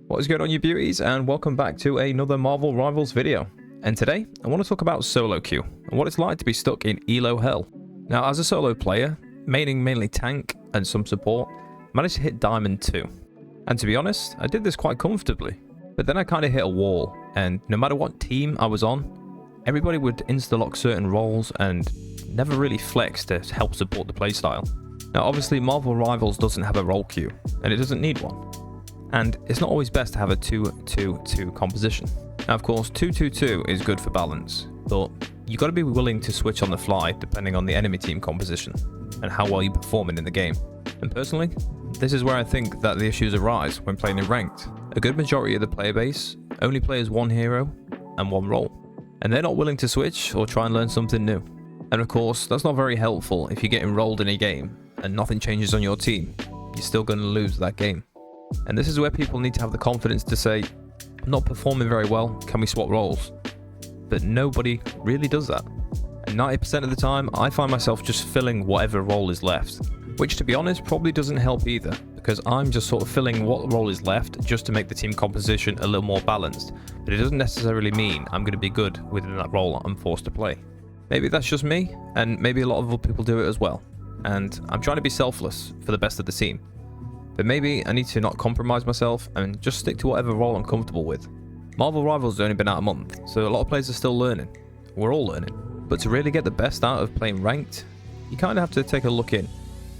What is going on, you beauties, and welcome back to another Marvel Rivals video. And today I want to talk about solo queue and what it's like to be stuck in elo hell. Now, as a solo player, mainly tank and some support, managed to hit Diamond 2. And to be honest, I did this quite comfortably. But then I kind of hit a wall, and no matter what team I was on, everybody would insta-lock certain roles and never really flex to help support the playstyle. Now obviously Marvel Rivals doesn't have a role queue, and it doesn't need one. And it's not always best to have a 2-2-2 composition. Now of course 2-2-2 is good for balance, but you got to be willing to switch on the fly depending on the enemy team composition and how well you're performing in the game. And personally, this is where I think that the issues arise when playing in ranked. A good majority of the player base only plays one hero and one role, and they're not willing to switch or try and learn something new. And of course, that's not very helpful if you get enrolled in a game and nothing changes on your team. You're still going to lose that game. And this is where people need to have the confidence to say, I'm not performing very well, can we swap roles? But nobody really does that. And 90% of the time, I find myself just filling whatever role is left. Which, to be honest, probably doesn't help either, because I'm just sort of filling what role is left just to make the team composition a little more balanced. But it doesn't necessarily mean I'm going to be good within that role I'm forced to play. Maybe that's just me, and maybe a lot of other people do it as well. And I'm trying to be selfless for the best of the team. But maybe I need to not compromise myself and just stick to whatever role I'm comfortable with. Marvel Rivals has only been out a month, so a lot of players are still learning. We're all learning. But to really get the best out of playing ranked, you kind of have to take a look in.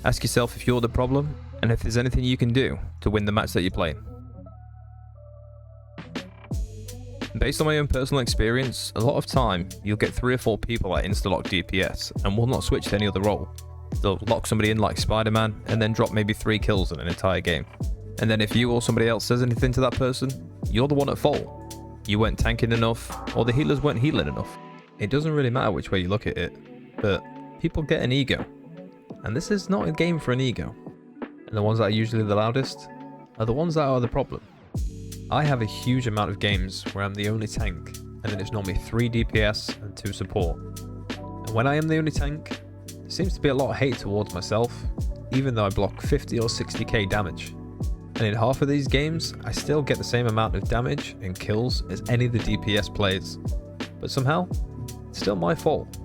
Ask yourself if you're the problem, and if there's anything you can do to win the match that you're playing. Based on my own personal experience, a lot of time you'll get 3 or 4 people that insta-lock DPS and will not switch to any other role. They'll lock somebody in like Spider-Man and then drop maybe 3 kills in an entire game. And then if you or somebody else says anything to that person, you're the one at fault. You weren't tanking enough, or the healers weren't healing enough. It doesn't really matter which way you look at it, but people get an ego. And this is not a game for an ego. And the ones that are usually the loudest are the ones that are the problem. I have a huge amount of games where I'm the only tank, and then it's normally 3 DPS and 2 support. And when I am the only tank, there seems to be a lot of hate towards myself, even though I block 50 or 60k damage. And in half of these games, I still get the same amount of damage and kills as any of the DPS players. But somehow, it's still my fault.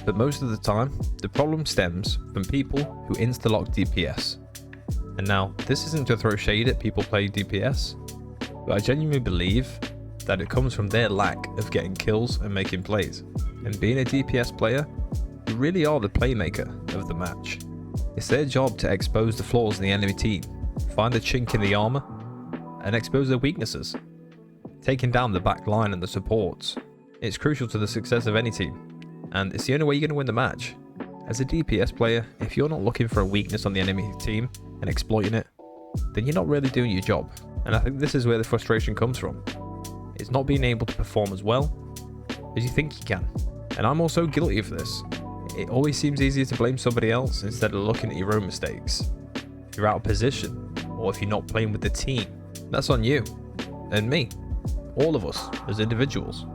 But most of the time, the problem stems from people who insta-lock DPS. And now, this isn't to throw shade at people playing DPS, but I genuinely believe that it comes from their lack of getting kills and making plays. And being a DPS player, you really are the playmaker of the match. It's their job to expose the flaws in the enemy team, find the chink in the armor, and expose their weaknesses. Taking down the back line and the supports, it's crucial to the success of any team, and it's the only way you're going to win the match. As a DPS player, if you're not looking for a weakness on the enemy team and exploiting it, then you're not really doing your job. And I think this is where the frustration comes from. It's not being able to perform as well as you think you can. And I'm also guilty of this. It always seems easier to blame somebody else instead of looking at your own mistakes. If you're out of position, or if you're not playing with the team, that's on you, and me, all of us as individuals.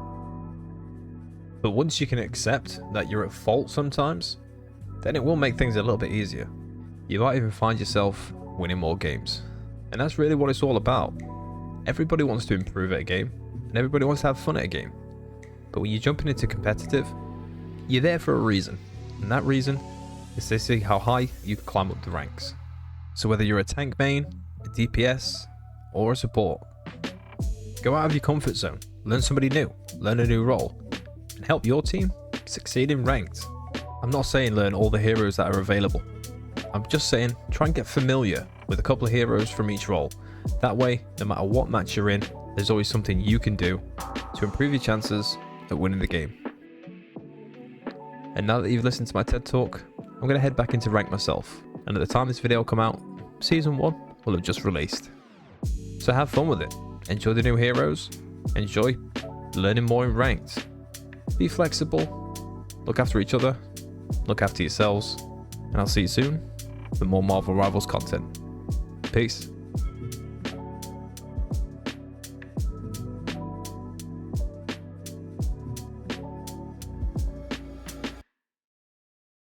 But once you can accept that you're at fault sometimes, then it will make things a little bit easier. You might even find yourself winning more games. And that's really what it's all about. Everybody wants to improve at a game, and everybody wants to have fun at a game. But when you're jumping into competitive, you're there for a reason. And that reason is to see how high you can climb up the ranks. So whether you're a tank main, a DPS, or a support, go out of your comfort zone, learn somebody new, learn a new role, and help your team succeed in ranked. I'm not saying learn all the heroes that are available. I'm just saying try and get familiar with a couple of heroes from each role. That way, no matter what match you're in, there's always something you can do to improve your chances at winning the game. And now that you've listened to my TED Talk, I'm going to head back into rank myself. And at the time this video will come out, Season 1 will have just released. So have fun with it. Enjoy the new heroes. Enjoy learning more in ranked. Be flexible. Look after each other. Look after yourselves. And I'll see you soon with more Marvel Rivals content. Peace.